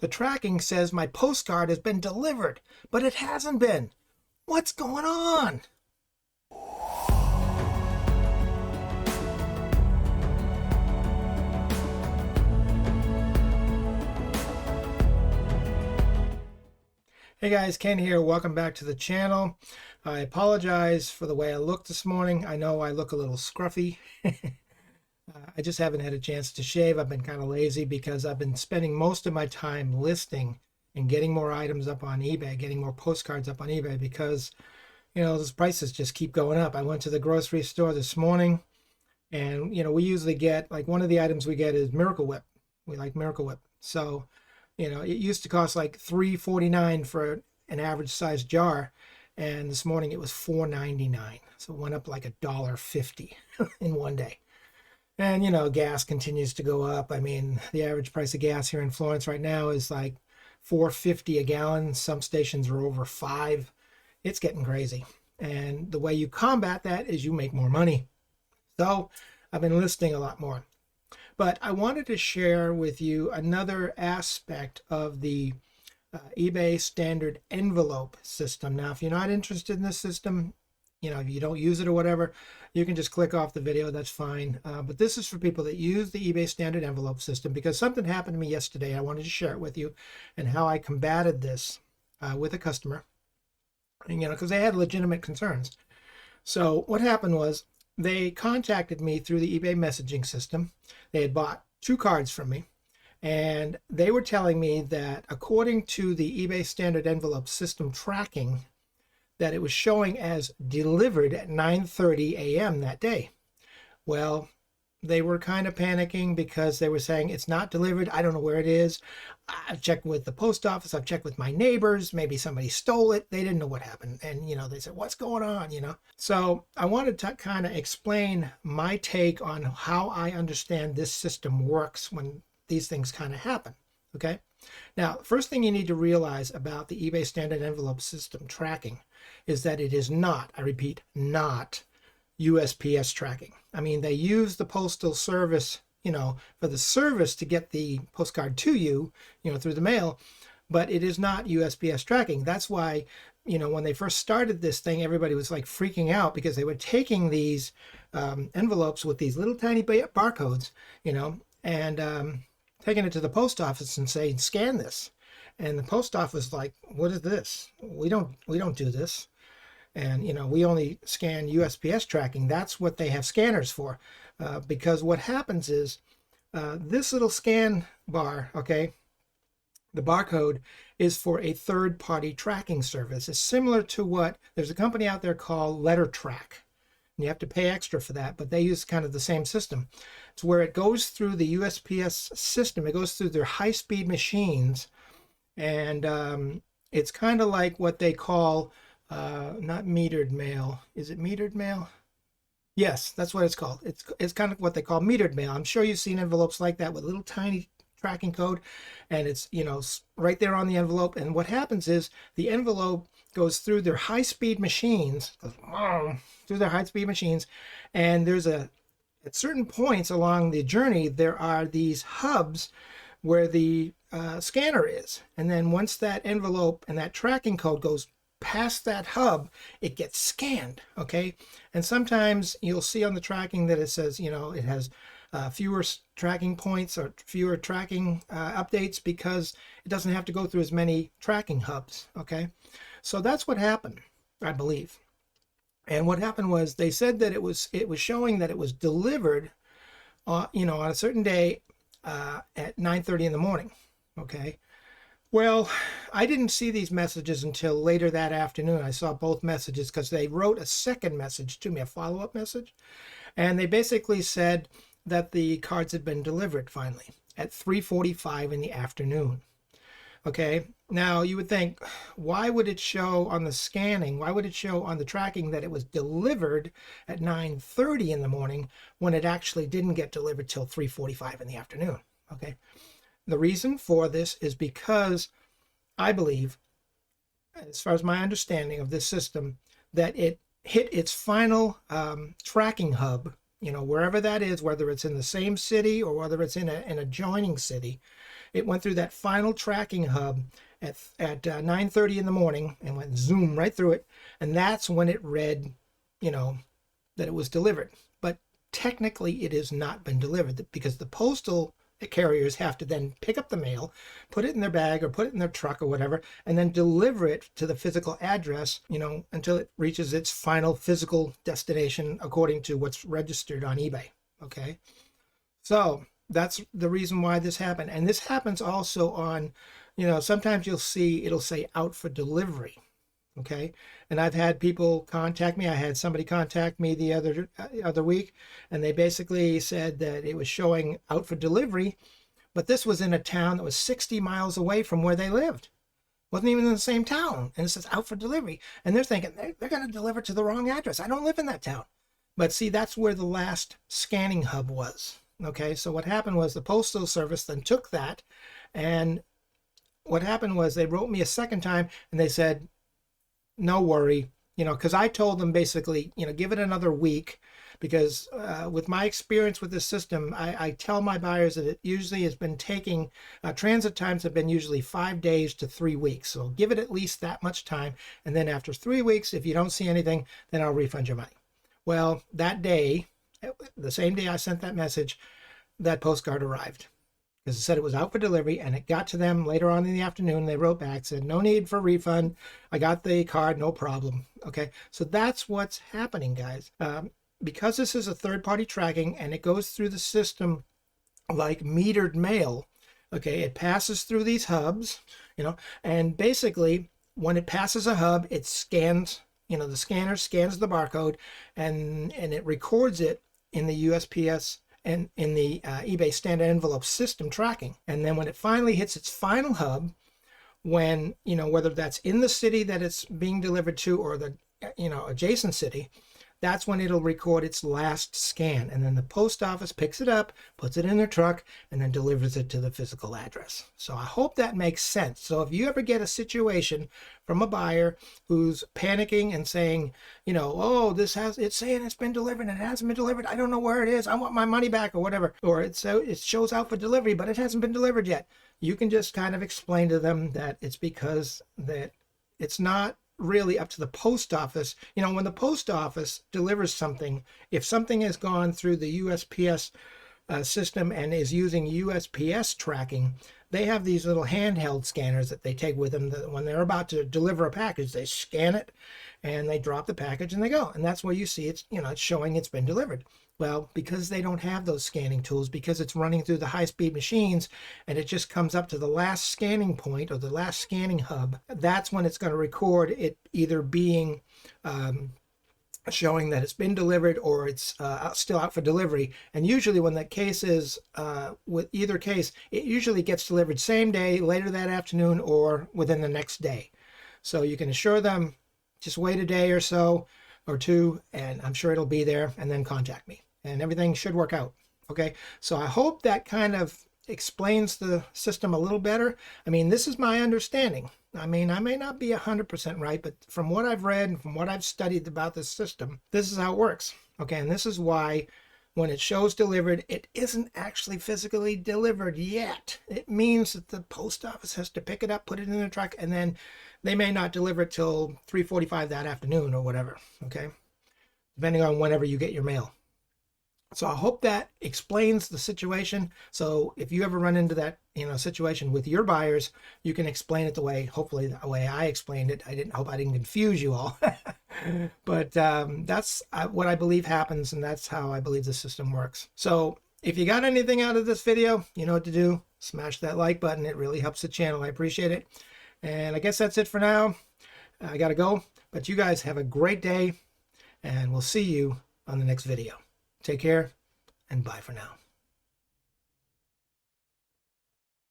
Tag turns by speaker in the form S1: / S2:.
S1: The tracking says my postcard has been delivered, but it hasn't been. What's going on? Hey guys, Ken here. Welcome back to the channel. I apologize for the way I look this morning. I know I look a little scruffy. I just haven't had a chance to shave. I've been kind of lazy because I've been spending most of my time listing and getting more items up on eBay, getting more postcards up on eBay because, you know, those prices just keep going up. I went to the grocery store this morning and, you know, we usually get, like, one of the items we get is Miracle Whip. We like Miracle Whip. So, you know, it used to cost like $3.49 for an average size jar. And this morning it was $4.99. So it went up like $1.50 in one day. And, you know, gas continues to go up. I mean, the average price of gas here in Florence right now is like $4.50 a gallon. Some stations are over $5. It's getting crazy. And the way you combat that is you make more money. So I've been listing a lot more. But I wanted to share with you another aspect of the eBay standard envelope system. Now, if you're not interested in this system, you know, if you don't use it or whatever, you can just click off the video. That's fine. But this is for people that use the eBay standard envelope system because something happened to me yesterday. I wanted to share it with you and how I combated this with a customer, and, you know, because they had legitimate concerns. So what happened was they contacted me through the eBay messaging system. They had bought 2 cards from me, and they were telling me that according to the eBay standard envelope system tracking, that it was showing as delivered at 9:30 a.m. that day. Well, they were kind of panicking because they were saying it's not delivered. I don't know where it is. I've checked with the post office. I've checked with my neighbors. Maybe somebody stole it. They didn't know what happened. And, you know, they said, what's going on, you know? So I wanted to kind of explain my take on how I understand this system works when these things kind of happen, okay? Now, first thing you need to realize about the eBay standard envelope system tracking is that it is not, I repeat, not USPS tracking. I mean, they use the postal service, you know, for the service to get the postcard to you, you know, through the mail, but it is not USPS tracking. That's why, you know, when they first started this thing, everybody was like freaking out because they were taking these envelopes with these little tiny barcodes, you know, and taking it to the post office and saying, scan this. And the post office like, what is this? We don't do this. And, you know, we only scan USPS tracking. That's what they have scanners for. Because what happens is this little scan bar, okay, the barcode is for a third-party tracking service. It's similar to what, there's a company out there called Letter Track. And you have to pay extra for that, but they use kind of the same system. It's where it goes through the USPS system. It goes through their high-speed machines. And it's kind of like what they call, not metered mail. Is it metered mail? Yes, that's what it's called. It's kind of what they call metered mail. I'm sure you've seen envelopes like that with little tiny tracking code, and it's, you know, right there on the envelope. And what happens is the envelope goes through their high-speed machines, and there's at certain points along the journey, there are these hubs where the scanner is. And then once that envelope and that tracking code goes past that hub, it gets scanned, okay? And sometimes you'll see on the tracking that it says, you know, it has fewer tracking points or fewer tracking updates because it doesn't have to go through as many tracking hubs, okay? So that's what happened, I believe. And what happened was they said that it was showing that it was delivered, you know, on a certain day at 9:30 in the morning, okay? Well, I didn't see these messages until later that afternoon. I saw both messages because they wrote a second message to me, a follow-up message. And they basically said that the cards had been delivered finally at 3:45 in the afternoon. Okay, now you would think, why would it show on the scanning, why would it show on the tracking that it was delivered at 9:30 in the morning when it actually didn't get delivered till 3:45 in the afternoon? Okay. The reason for this is because I believe, as far as my understanding of this system, that it hit its final tracking hub, you know, wherever that is, whether it's in the same city or whether it's in an adjoining city, it went through that final tracking hub at 9:30 in the morning and went zoom right through it. And that's when it read, you know, that it was delivered. But technically it has not been delivered because the postal carriers have to then pick up the mail, put it in their bag or put it in their truck or whatever, and then deliver it to the physical address, you know, until it reaches its final physical destination according to what's registered on eBay. Okay. So that's the reason why this happened. And this happens also on, you know, sometimes you'll see it'll say out for delivery. Okay. And I've had people contact me. I had somebody contact me the other week, and they basically said that it was showing out for delivery, but this was in a town that was 60 miles away from where they lived. Wasn't even in the same town. And it says out for delivery. And they're thinking they're going to deliver to the wrong address. I don't live in that town. But see, that's where the last scanning hub was. Okay. So what happened was the Postal Service then took that, and what happened was they wrote me a second time and they said, no worry, you know, because I told them basically, you know, give it another week, because with my experience with this system, I tell my buyers that it usually has been taking, transit times have been usually 5 days to 3 weeks. So give it at least that much time. And then after 3 weeks, if you don't see anything, then I'll refund your money. Well, that day, the same day I sent that message, that postcard arrived. Because it said it was out for delivery, and it got to them later on in the afternoon. They wrote back, said, no need for refund. I got the card, no problem. Okay, so that's what's happening, guys. Because this is a third-party tracking and it goes through the system like metered mail, okay, it passes through these hubs, you know, and basically when it passes a hub, it scans, you know, the scanner scans the barcode, and it records it in the USPS and in the eBay standard envelope system tracking. And then when it finally hits its final hub, when, you know, whether that's in the city that it's being delivered to or the, you know, adjacent city, that's when it'll record its last scan. And then the post office picks it up, puts it in their truck, and then delivers it to the physical address. So I hope that makes sense. So if you ever get a situation from a buyer who's panicking and saying, you know, oh, it's saying it's been delivered and it hasn't been delivered. I don't know where it is. I want my money back or whatever. Or it shows out for delivery, but it hasn't been delivered yet. You can just kind of explain to them that it's because that it's not really up to the post office. You know, when the post office delivers something, if something has gone through the USPS system and is using USPS tracking, they have these little handheld scanners that they take with them that when they're about to deliver a package, they scan it and they drop the package and they go. And that's where you see it's, you know, it's showing it's been delivered. Well, because they don't have those scanning tools, because it's running through the high-speed machines and it just comes up to the last scanning point or the last scanning hub, that's when it's going to record it either being showing that it's been delivered or it's still out for delivery. And usually when that case is, with either case, it usually gets delivered same day, later that afternoon, or within the next day. So you can assure them, just wait a day or so or two, and I'm sure it'll be there, and then contact me. And everything should work out. Okay, so I hope that kind of explains the system a little better. I mean, this is my understanding. I mean, I may not be 100% right, but from what I've read and from what I've studied about this system, this is how it works. Okay, and this is why when it shows delivered, it isn't actually physically delivered yet. It means that the post office has to pick it up, put it in their truck, and then they may not deliver it till 3:45 that afternoon or whatever. Okay, depending on whenever you get your mail. So I hope that explains the situation. So if you ever run into that, you know, situation with your buyers, you can explain it the way, hopefully the way I explained it. I hope I didn't confuse you all. But that's what I believe happens, and that's how I believe the system works. So if you got anything out of this video, you know what to do. Smash that like button. It really helps the channel. I appreciate it. And I guess that's it for now. I got to go. But you guys have a great day, and we'll see you on the next video. Take care, and bye for now.